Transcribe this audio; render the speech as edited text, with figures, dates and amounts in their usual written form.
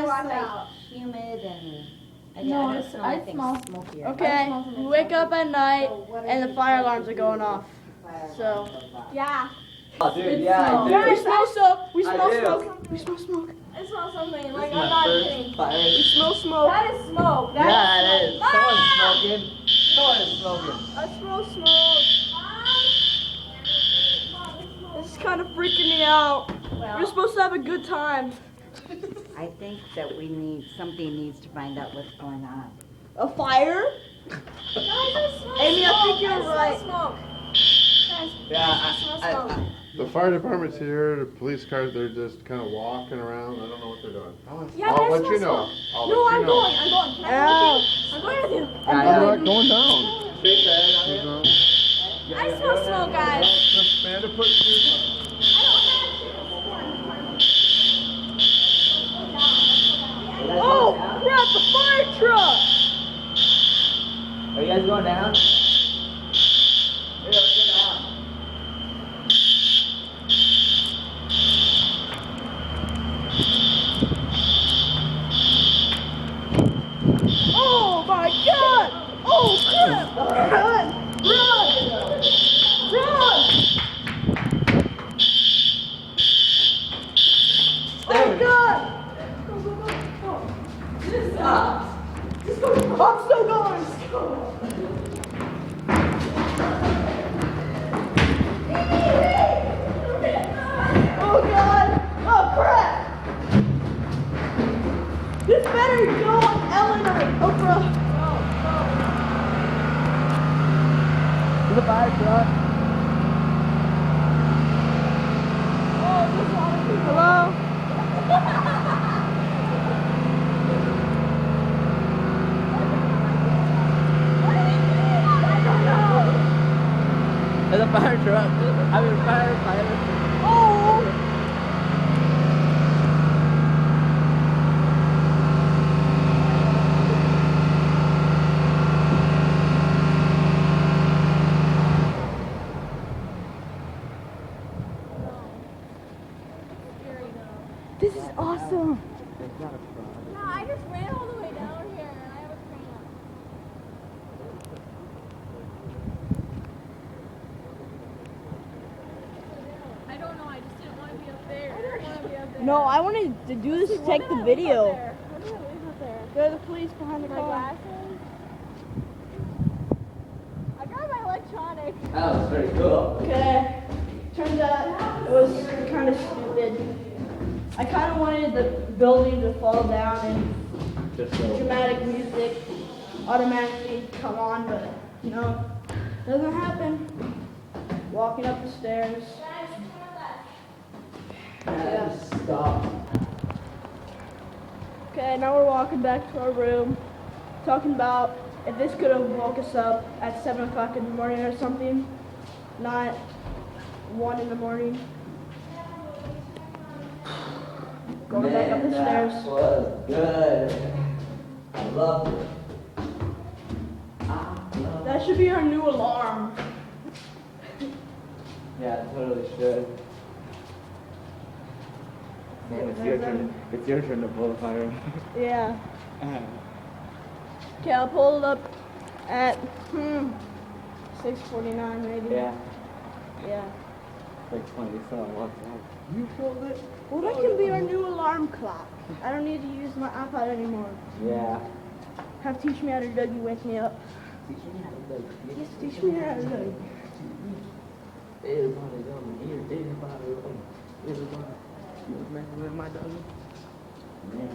like humid and I No, don't smell I anything smell smokier. Okay, we wake up at night and the fire alarms are going off. So, Yeah. Oh, dude, yeah, I we do. smell smoke. We smell I do. smoke. We smell smoke. I smell something. Like, This is I'm my not first kidding. fire. We smell smoke. That is smoke. That Yeah, is it is. smoke. Someone's smoking. Someone is smoking. I smell smoke. This is kind of freaking me out. We're supposed to have a good time. I think that somebody needs to find out what's going on. A fire? Amy, I think you're right. Smoke. Yeah, The fire department's here, the police cars, they're just kind of walking around. I don't know what they're doing. Yeah, I'll there's let you smoke. know. I'll No, let I'm you know. going. I'm going. Can I go with you? I'm going with you. I'm not going down. Straight ahead. I smell smoke, guys. Amanda put shoes on. Oh, crap, the fire truck! Are you guys going down? Yeah, let's go down. Oh my god! Oh crap! Run! Run! Run! Oh god! I'm still going! Oh god! Oh crap! This better go on Ellen or Oprah. The fire truck. Oh, there's a lot of people. Hello? There's a fire truck. I mean, fire. Oh! This is awesome. No, I just ran all the way down here and I have a cramp. I don't know. I just didn't want to be up there. I didn't want to be up there. No, I wanted to do this to take the video. What did I leave up there? There's the police behind the My car. glasses. I got my electronics. That was pretty cool. Okay. Turns out it was kind of stupid. I kind of wanted the building to fall down and Just so. dramatic music automatically come on, but no, doesn't happen. Walking up the stairs. Yeah. Stop. Okay, now we're walking back to our room, talking about if this could have woke us up at 7 o'clock in the morning or something, not 1 in the morning. Going back up the stairs. That was good. I loved it. That should be our new alarm. Yeah, it totally should. Man, it's your turn. It's your turn to pull the fire. Yeah. Okay, I'll pull it up at 6:49 maybe. Yeah. Yeah. Like 20 someone walks out. You pulled it? Well, that can be our new alarm clock. I don't need to use my iPod anymore. Yeah. Have to teach me how to Dougie wake me up. Teach me how to do it. Yes, teach me how to Dougie. Everybody on here, everybody on. Everybody. You was messing with my dog? Man,